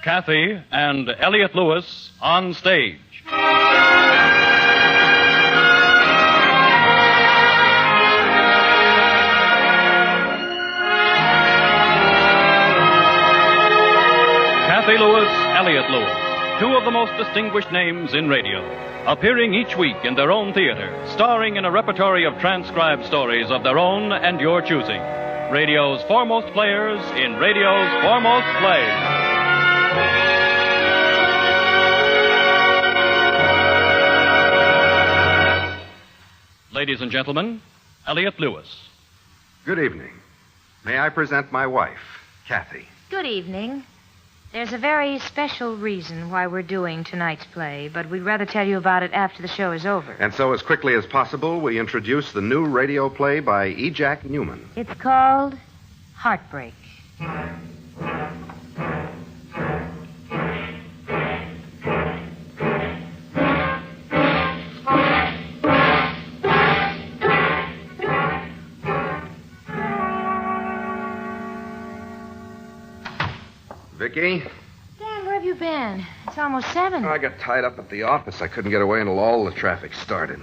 Kathy and Elliot Lewis on stage. Kathy Lewis, Elliot Lewis, two of the most distinguished names in radio, appearing each week in their own theater, starring in a repertory of transcribed stories of their own and your choosing. Radio's foremost players in radio's foremost plays. Ladies and gentlemen, Elliot Lewis. Good evening. May I present my wife, Kathy? Good evening. There's a very special reason why we're doing tonight's play, but we'd rather tell you about it after the show is over. And so, as quickly as possible, we introduce the new radio play by E. Jack Newman. It's called Heartbreak. Vicky? Dan, where have you been? It's almost 7. I got tied up at the office. I couldn't get away until all the traffic started.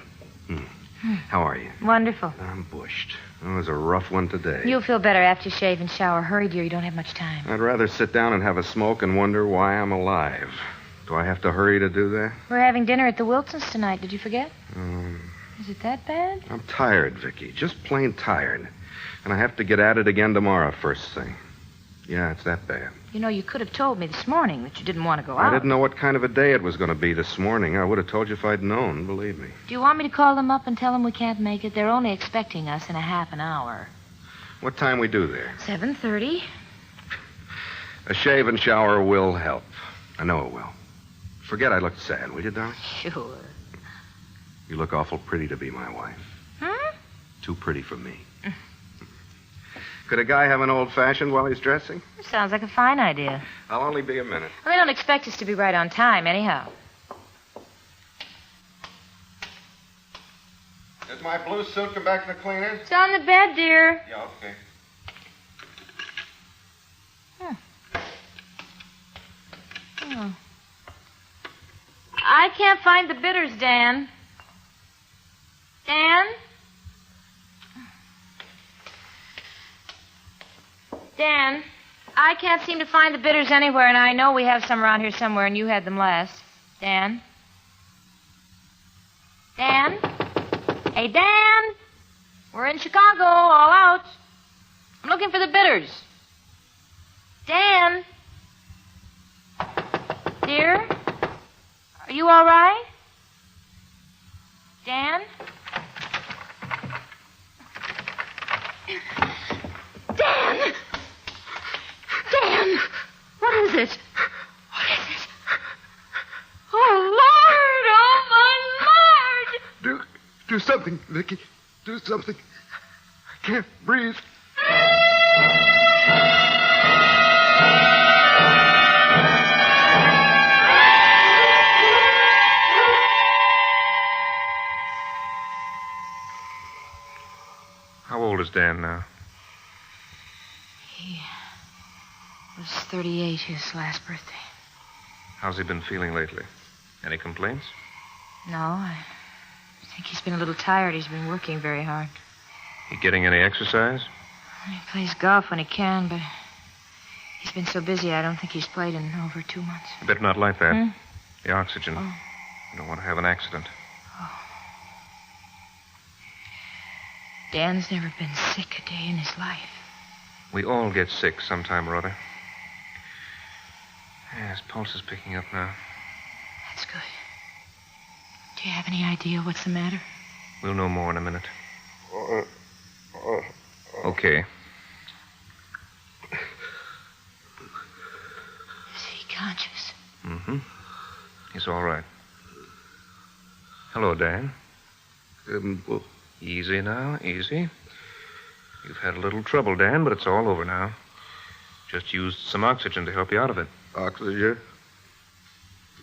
How are you? Wonderful. I'm bushed. It was a rough one today. You'll feel better after you shave and shower. Hurry, dear. You don't have much time. I'd rather sit down and have a smoke and wonder why I'm alive. Do I have to hurry to do that? We're having dinner at the Wilsons tonight. Did you forget? Is it that bad? I'm tired, Vicky. Just plain tired. And I have to get at it again tomorrow, first thing. Yeah, it's that bad. You know, you could have told me this morning that you didn't want to go out. I didn't know what kind of a day it was going to be this morning. I would have told you if I'd known, believe me. Do you want me to call them up and tell them we can't make it? They're only expecting us in a half an hour. What time we do there? 7:30. A shave and shower will help. I know it will. Forget I looked sad, will you, darling? Sure. You look awful pretty to be my wife. Too pretty for me. Could a guy have an old-fashioned while he's dressing? Sounds like a fine idea. I'll only be a minute. Well, they don't expect us to be right on time, anyhow. Did my blue suit come back to the cleaner? It's on the bed, dear. Yeah, okay. I can't find the bitters, Dan. Dan? Dan, I can't seem to find the bitters anywhere, and I know we have some around here somewhere, and you had them last. Dan? Dan? Hey, Dan! We're in Chicago, all out. I'm looking for the bitters. Dan? Dear? Are you all right? Dan? Dan! Dan! What is it? What is it? Oh, Lord! Oh, my Lord! Do something, Vicky. Do something. I can't breathe. How old is Dan now? He was 38 his last birthday. How's he been feeling lately? Any complaints? No, I think he's been a little tired. He's been working very hard. He getting any exercise? He plays golf when he can, but he's been so busy I don't think he's played in over 2 months. You better not light that. The oxygen. Oh. You don't want to have an accident. Dan's never been sick a day in his life. We all get sick sometime or other. Yeah, his pulse is picking up now. That's good. Do you have any idea what's the matter? We'll know more in a minute. Okay. Is he conscious? Mm-hmm. He's all right. Hello, Dan. Easy now, easy. You've had a little trouble, Dan, but it's all over now. Just used some oxygen to help you out of it. Oxygen?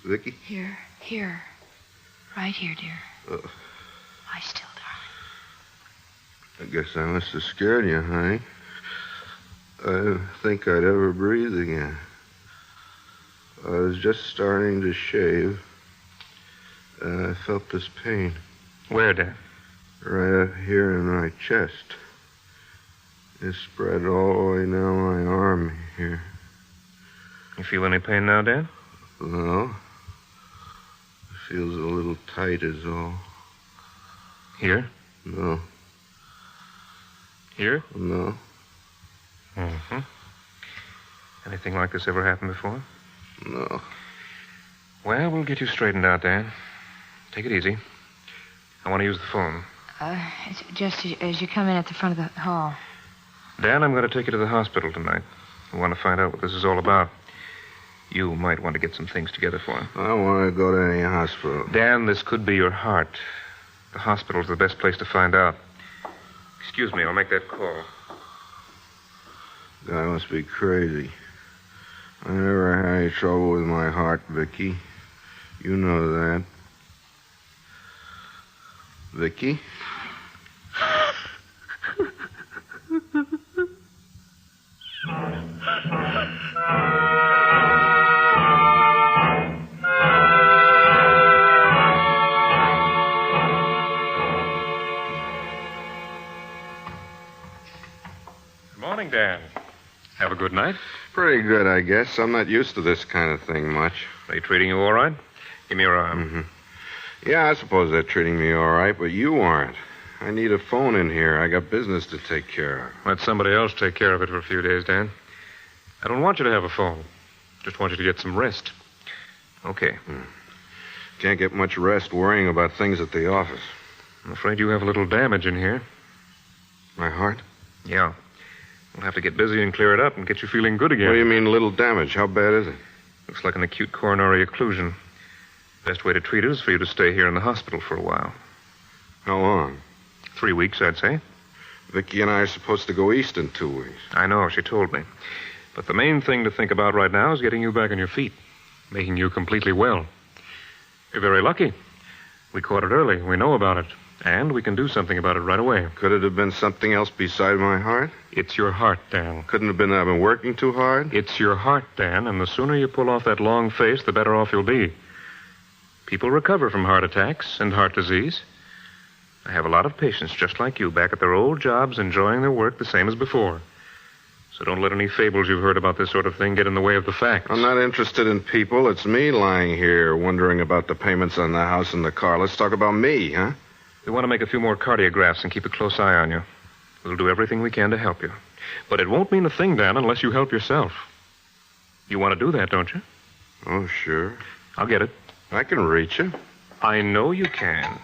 Vicky? Here. Right here, dear. Lie still, darling. I guess I must have scared you, honey. I didn't think I'd ever breathe again. I was just starting to shave, and I felt this pain. Where, Dan? Right up here in my chest. It spread all the way down my arm here. You feel any pain now, Dan? No. It feels a little tight is all. Here? No. Here? No. Mm-hmm. Anything like this ever happened before? No. Well, we'll get you straightened out, Dan. Take it easy. I want to use the phone. It's just as you come in at the front of the hall. Dan, I'm going to take you to the hospital tonight. We want to find out what this is all about. You might want to get some things together for him. I don't want to go to any hospital. Dan, this could be your heart. The hospital's the best place to find out. Excuse me, I'll make that call. Guy must be crazy. I never had any trouble with my heart, Vicky. You know that. Vicky? Good morning, Dan. Have a good night. Pretty good, I guess. I'm not used to this kind of thing much. Are they treating you all right? Give me your arm. Mm-hmm. Yeah, I suppose they're treating me all right, but you aren't. I need a phone in here. I got business to take care of. Let somebody else take care of it for a few days, Dan. I don't want you to have a phone. Just want you to get some rest. Okay. Can't get much rest worrying about things at the office. I'm afraid you have a little damage in here. My heart? Yeah. We'll have to get busy and clear it up and get you feeling good again. What do you mean, little damage? How bad is it? Looks like an acute coronary occlusion. Best way to treat it is for you to stay here in the hospital for a while. How long? 3 weeks, I'd say. Vicky and I are supposed to go east in 2 weeks. I know, she told me. But the main thing to think about right now is getting you back on your feet, making you completely well. You're very lucky. We caught it early. We know about it. And we can do something about it right away. Could it have been something else beside my heart? It's your heart, Dan. Couldn't have been that I've been working too hard? It's your heart, Dan, and the sooner you pull off that long face, the better off you'll be. People recover from heart attacks and heart disease. I have a lot of patients just like you back at their old jobs enjoying their work the same as before. So don't let any fables you've heard about this sort of thing get in the way of the facts. I'm not interested in people. It's me lying here wondering about the payments on the house and the car. Let's talk about me, huh? We want to make a few more cardiographs and keep a close eye on you. We'll do everything we can to help you. But it won't mean a thing, Dan, unless you help yourself. You want to do that, don't you? Oh, sure. I'll get it. I can reach you. I know you can.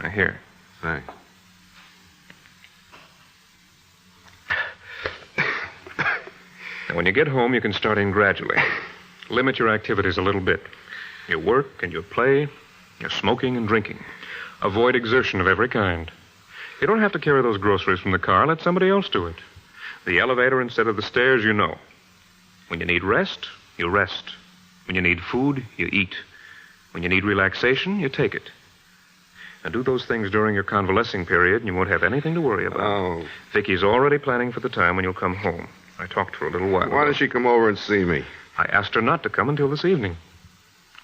Now, here. Thanks. Now, when you get home, you can start in gradually. Limit your activities a little bit. Your work and your play, your smoking and drinking. Avoid exertion of every kind. You don't have to carry those groceries from the car. Let somebody else do it. The elevator instead of the stairs, you know. When you need rest, you rest. When you need food, you eat. When you need relaxation, you take it. Now, do those things during your convalescing period, and you won't have anything to worry about. Oh. Vicky's already planning for the time when you'll come home. I talked to her a little while ago. Why does she come over and see me? I asked her not to come until this evening.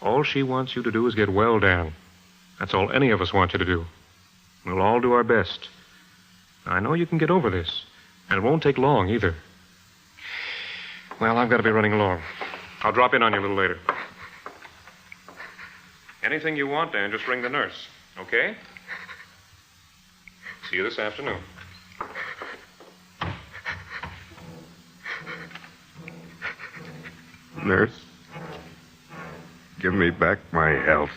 All she wants you to do is get well, Dan. That's all any of us want you to do. We'll all do our best. Now, I know you can get over this, and it won't take long either. Well, I've got to be running along. I'll drop in on you a little later. Anything you want, Dan, just ring the nurse, okay? See you this afternoon. Nurse, give me back my health.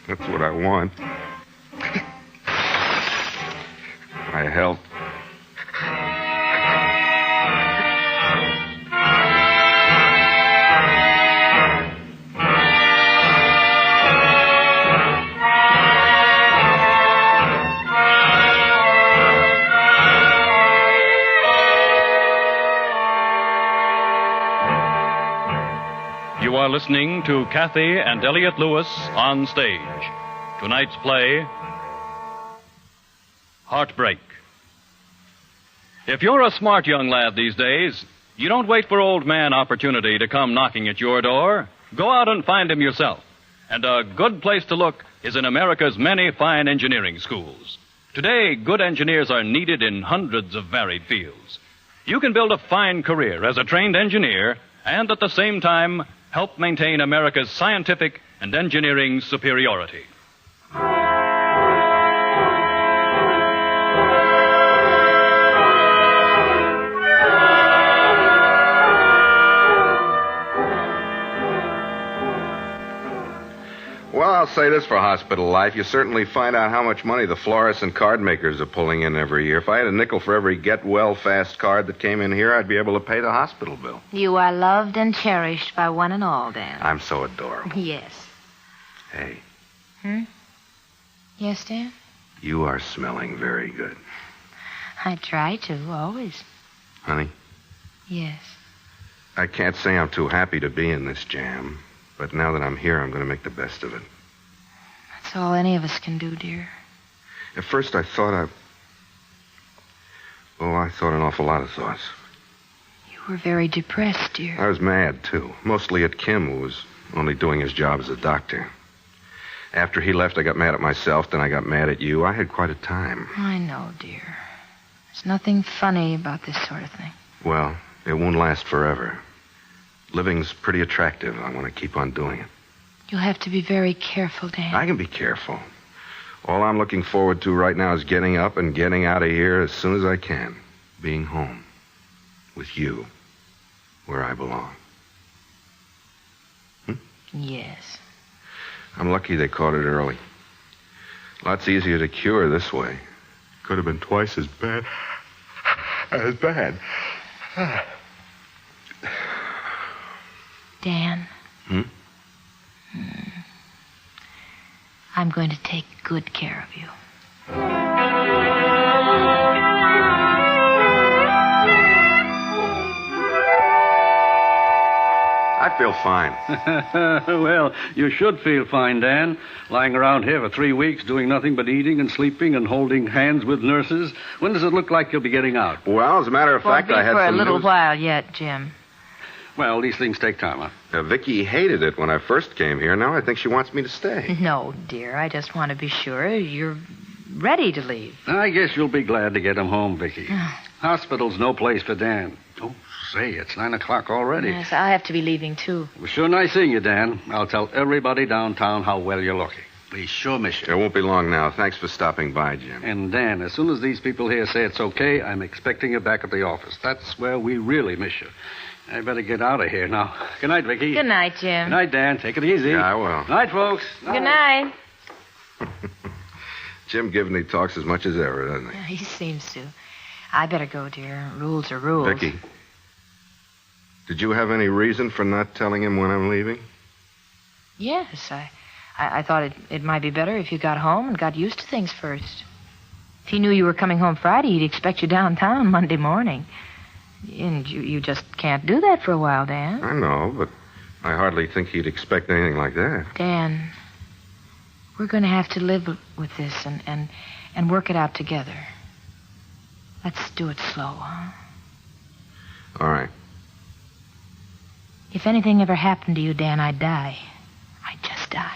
That's what I want. My health. You are listening to Kathy and Elliot Lewis on stage. Tonight's play, Heartbreak. If you're a smart young lad these days, you don't wait for old man opportunity to come knocking at your door. Go out and find him yourself. And a good place to look is in America's many fine engineering schools. Today, good engineers are needed in hundreds of varied fields. You can build a fine career as a trained engineer and at the same time help maintain America's scientific and engineering superiority. Well, I'll say this for hospital life. You certainly find out how much money the florists and card makers are pulling in every year. If I had a nickel for every get-well-fast card that came in here, I'd be able to pay the hospital bill. You are loved and cherished by one and all, Dan. I'm so adorable. Yes. Hey. Yes, Dan? You are smelling very good. I try to, always. Honey? Yes. I can't say I'm too happy to be in this jam, but now that I'm here, I'm going to make the best of it. That's all any of us can do, dear. At first, I thought an awful lot of thoughts. You were very depressed, dear. I was mad, too. Mostly at Kim, who was only doing his job as a doctor. After he left, I got mad at myself, then I got mad at you. I had quite a time. I know, dear. There's nothing funny about this sort of thing. Well, it won't last forever. Living's pretty attractive. I want to keep on doing it. You'll have to be very careful, Dan. I can be careful. All I'm looking forward to right now is getting up and getting out of here as soon as I can. Being home. With you. Where I belong. Yes. I'm lucky they caught it early. Lots easier to cure this way. Could have been twice as bad. Dan. I'm going to take good care of you. I feel fine. Well, you should feel fine, Dan. Lying around here for 3 weeks, doing nothing but eating and sleeping and holding hands with nurses. When does it look like you'll be getting out? Well, as a matter of fact, I had for some a little news. while yet, Jim. Well, these things take time, huh? Vicky hated it when I first came here. Now I think she wants me to stay. No, dear. I just want to be sure you're ready to leave. I guess you'll be glad to get him home, Vicky. Hospital's no place for Dan. Oh, say, it's 9 o'clock already. Yes, I'll have to be leaving, too. It was sure nice seeing you, Dan. I'll tell everybody downtown how well you're looking. We sure miss you. It won't be long now. Thanks for stopping by, Jim. And, Dan, as soon as these people here say it's okay, I'm expecting you back at the office. That's where we really miss you. I better get out of here now. Good night, Vicky. Good night, Jim. Good night, Dan. Take it easy. Yeah, I will. Night, folks. Good night. Jim Givney talks as much as ever, doesn't he? He seems to. I better go, dear. Rules are rules. Vicky, did you have any reason for not telling him when I'm leaving? Yes, I thought it might be better if you got home and got used to things first. If he knew you were coming home Friday, he'd expect you downtown Monday morning. And you just can't do that for a while, Dan. I know, but I hardly think he'd expect anything like that. Dan, we're going to have to live with this and work it out together. Let's do it slow, huh? All right. If anything ever happened to you, Dan, I'd die. I'd just die.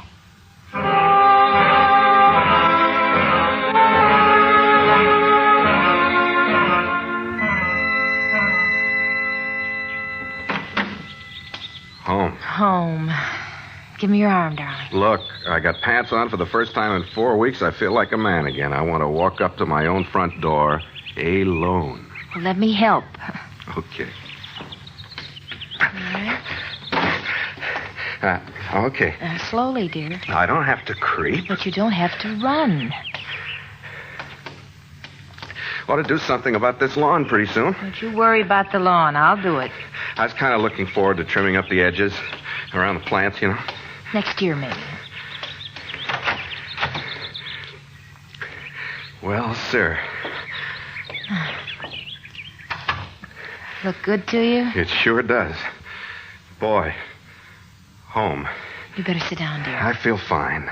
Home. Give me your arm, darling. Look, I got pants on for the first time in 4 weeks. I feel like a man again. I want to walk up to my own front door alone. Well, let me help. Okay. All right. Okay. Slowly, dear. I don't have to creep. But you don't have to run. Ought to do something about this lawn pretty soon. Don't you worry about the lawn. I'll do it. I was kind of looking forward to trimming up the edges around the plants, you know. Next year, maybe. Well, sir. Look good to you? It sure does. Boy, home. You better sit down, dear. I feel fine.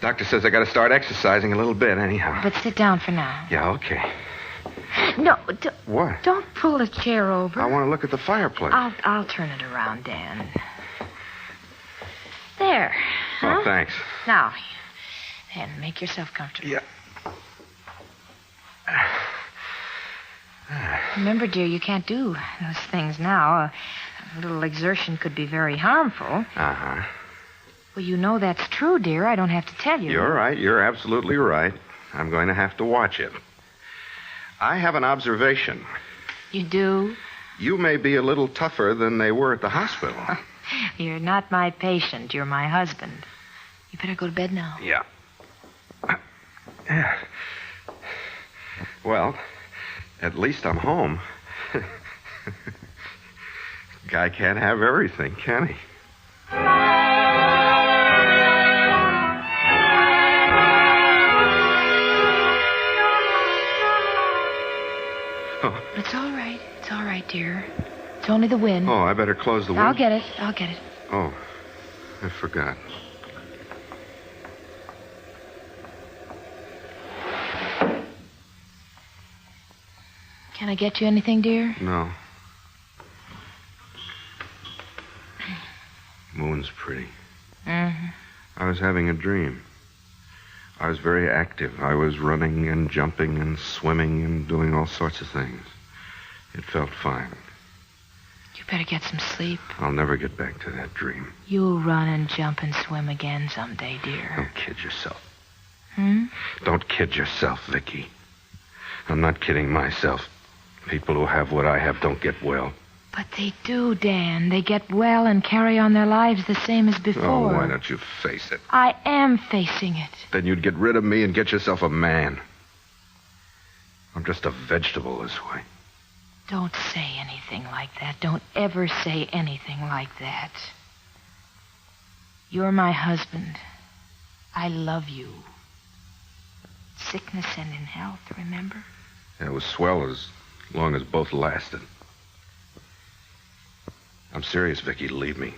Doctor says I got to start exercising a little bit anyhow. But sit down for now. Yeah, okay. No, What? don't pull the chair over. I want to look at the fireplace. I'll turn it around, Dan. There. Huh? Oh, thanks. Now, Dan, make yourself comfortable. Yeah. Remember, dear, you can't do those things now. A little exertion could be very harmful. Uh-huh. Well, you know that's true, dear. I don't have to tell you. You're right. You're absolutely right. I'm going to have to watch it. I have an observation. You do? You may be a little tougher than they were at the hospital. You're not my patient. You're my husband. You better go to bed now. Yeah. Well, at least I'm home. Guy can't have everything, can he? Oh. It's all right. It's all right, dear. It's only the wind. Oh, I better close the window. I'll get it. I'll get it. Oh, I forgot. Can I get you anything, dear? No. Moon's pretty. Mm-hmm. I was having a dream. I was very active. I was running and jumping and swimming and doing all sorts of things. It felt fine. You better get some sleep. I'll never get back to that dream. You'll run and jump and swim again someday, dear. Don't kid yourself. Hmm? Don't kid yourself, Vicky. I'm not kidding myself. People who have what I have don't get well. But they do, Dan. They get well and carry on their lives the same as before. Oh, why don't you face it? I am facing it. Then you'd get rid of me and get yourself a man. I'm just a vegetable this way. Don't say anything like that. Don't ever say anything like that. You're my husband. I love you. Sickness and in health, remember? Yeah, it was swell as long as both lasted. I'm serious, Vicky. Leave me.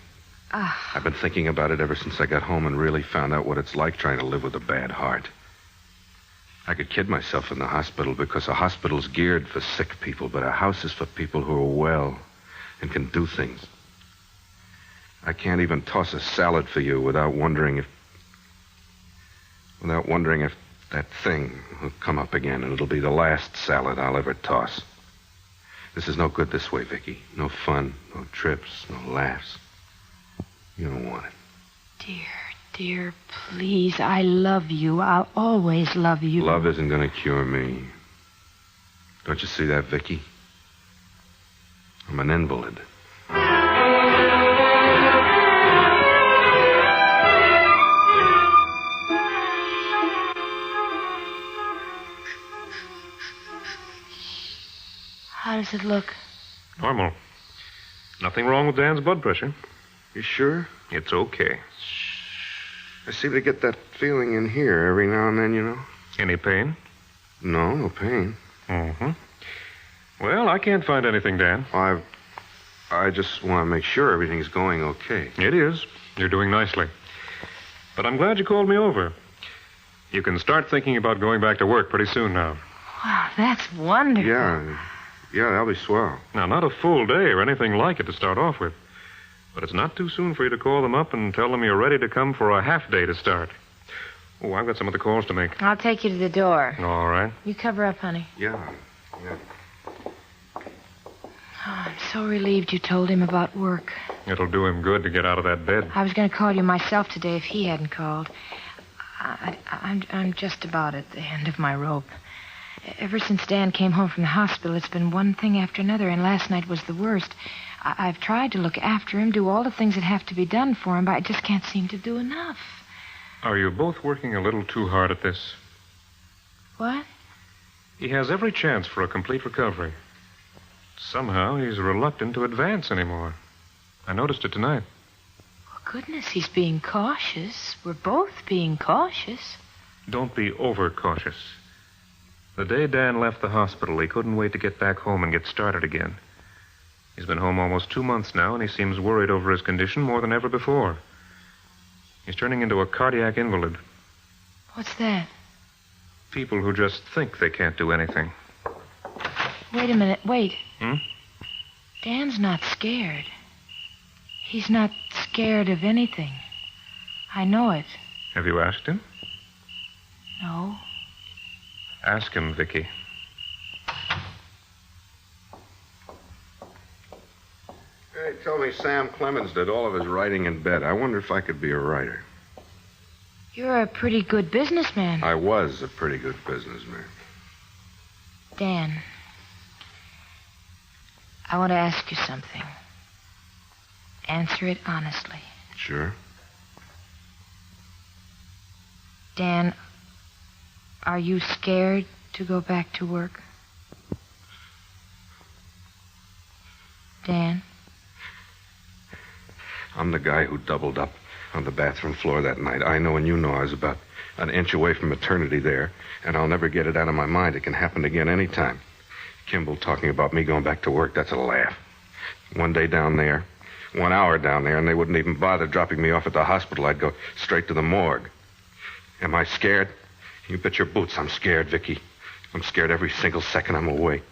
I've been thinking about it ever since I got home and really found out what it's like trying to live with a bad heart. I could kid myself in the hospital because a hospital's geared for sick people, but a house is for people who are well and can do things. I can't even toss a salad for you without wondering if that thing will come up again, and it'll be the last salad I'll ever toss. This is no good this way, Vicky. No fun, no trips, no laughs. You don't want it. Dear, please, I love you. I'll always love you. Love isn't going to cure me. Don't you see that, Vicky? I'm an invalid. How does it look? Normal. Nothing wrong with Dan's blood pressure. You sure? It's okay. I seem to get that feeling in here every now and then, you know. Any pain? No pain. Mm-hmm. Well, I can't find anything, Dan. I just want to make sure everything's going okay. It is. You're doing nicely. But I'm glad you called me over. You can start thinking about going back to work pretty soon now. Wow, that's wonderful. Yeah, that'll be swell. Now, not a full day or anything like it to start off with. But it's not too soon for you to call them up and tell them you're ready to come for a half day to start. Oh, I've got some other calls to make. I'll take you to the door. All right. You cover up, honey. Yeah. Oh, I'm so relieved you told him about work. It'll do him good to get out of that bed. I was going to call you myself today if he hadn't called. I'm just about at the end of my rope. Ever since Dan came home from the hospital, it's been one thing after another, and last night was the worst. I've tried to look after him, do all the things that have to be done for him, but I just can't seem to do enough. Are you both working a little too hard at this? What? He has every chance for a complete recovery. Somehow he's reluctant to advance anymore. I noticed it tonight. Well, goodness, he's being cautious. We're both being cautious. Don't be overcautious. The day Dan left the hospital, he couldn't wait to get back home and get started again. He's been home almost 2 months now, and he seems worried over his condition more than ever before. He's turning into a cardiac invalid. What's that? People who just think they can't do anything. Wait a minute. Wait. Hmm? Dan's not scared. He's not scared of anything. I know it. Have you asked him? No. Ask him, Vicky. Hey, told me Sam Clemens did all of his writing in bed. I wonder if I could be a writer. You're a pretty good businessman. I was a pretty good businessman. Dan, I want to ask you something. Answer it honestly. Sure. Dan, are you scared to go back to work? Dan? I'm the guy who doubled up on the bathroom floor that night. I know and you know I was about an inch away from eternity there, and I'll never get it out of my mind. It can happen again any time. Kimball talking about me going back to work, that's a laugh. One day down there, 1 hour down there, and they wouldn't even bother dropping me off at the hospital. I'd go straight to the morgue. Am I scared? You bet your boots I'm scared, Vicky. I'm scared every single second I'm away.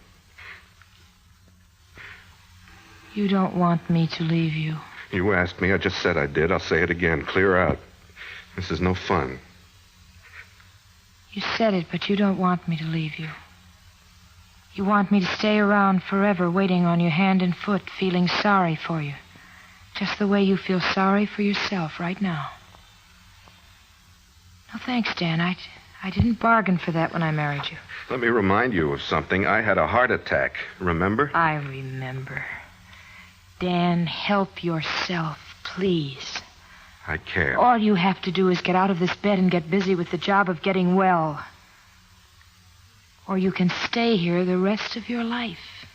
You don't want me to leave you. You asked me. I just said I did. I'll say it again. Clear out. This is no fun. You said it, but you don't want me to leave you. You want me to stay around forever, waiting on your hand and foot, feeling sorry for you. Just the way you feel sorry for yourself right now. No, thanks, Dan. I didn't bargain for that when I married you. Let me remind you of something. I had a heart attack. Remember? I remember. Dan, help yourself, please. I can't. All you have to do is get out of this bed and get busy with the job of getting well. Or you can stay here the rest of your life.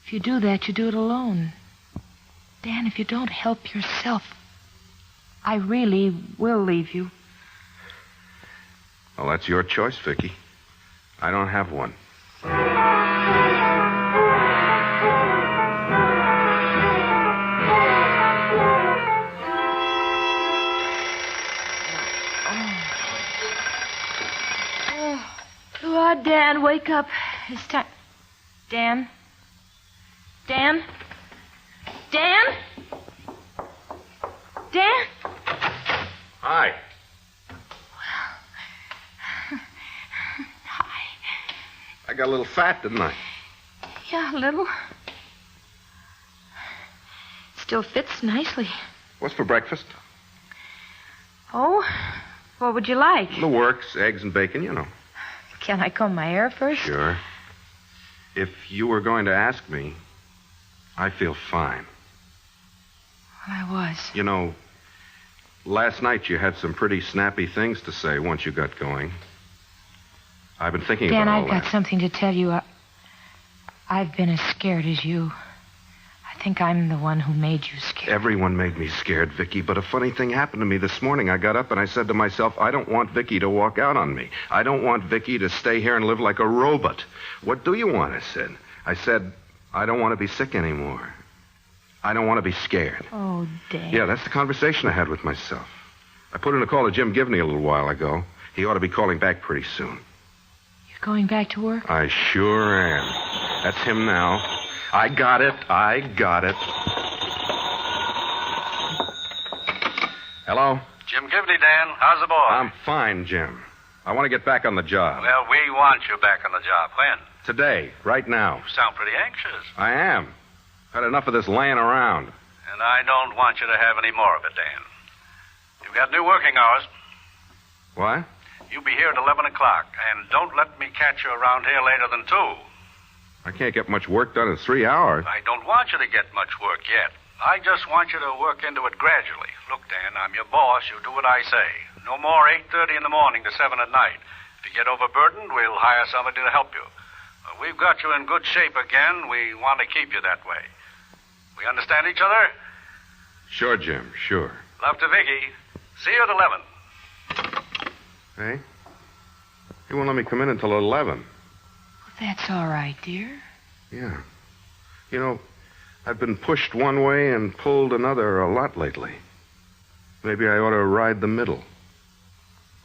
If you do that, you do it alone. Dan, if you don't help yourself, I really will leave you. Well, that's your choice, Vicky. I don't have one. Come on, Dan, wake up. It's time. Dan? Dan? Dan? Dan? Hi. Hi. I got a little fat, didn't I? Yeah, a little. Still fits nicely. What's for breakfast? Oh? What would you like? The works, eggs and bacon, you know. Can I comb my hair first? Sure. If you were going to ask me, I feel fine. Well, I was. You know, last night you had some pretty snappy things to say once you got going. I've been thinking Dan, about all I've that. got something to tell you. I've been as scared as you. I think I'm the one who made you scared. Everyone made me scared, Vicky, but a funny thing happened to me this morning. I got up and I said to myself, I don't want Vicky to walk out on me. I don't want Vicky to stay here and live like a robot. What do you want? I said, I don't want to be sick anymore. I don't want to be scared. Oh, Dan. Yeah, that's the conversation I had with myself. I put in a call to Jim Givney a little while ago. He ought to be calling back pretty soon. You're going back to work? I sure am. That's him now. I got it. Hello? Jim Givney, Dan. How's the boy? I'm fine, Jim. I want to get back on the job. Well, we want you back on the job. When? Today, right now. You sound pretty anxious. I am. Had enough of this laying around. And I don't want you to have any more of it, Dan. You've got new working hours. What? You'll be here at 11 o'clock, and don't let me catch you around here later than 2. I can't get much work done in 3 hours. I don't want you to get much work yet. I just want you to work into it gradually. Look, Dan, I'm your boss. You do what I say. No more 8:30 in the morning to 7 at night. If you get overburdened, we'll hire somebody to help you. We've got you in good shape again. We want to keep you that way. We understand each other? Sure, Jim, sure. Love to Vicky. See you at 11. Hey? He won't let me come in until 11. That's all right, dear. Yeah. You know, I've been pushed one way and pulled another a lot lately. Maybe I ought to ride the middle.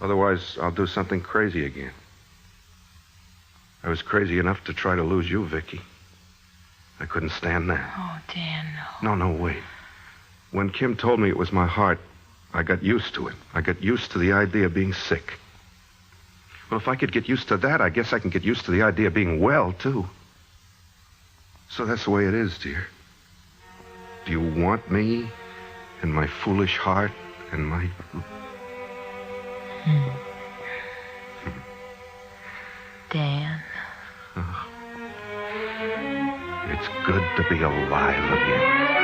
Otherwise, I'll do something crazy again. I was crazy enough to try to lose you, Vicky. I couldn't stand that. Oh, Dan, no. No, wait. When Kim told me it was my heart, I got used to it. I got used to the idea of being sick. Well, if I could get used to that, I guess I can get used to the idea of being well, too. So that's the way it is, dear. Do you want me and my foolish heart and my... Dan. It's good to be alive again.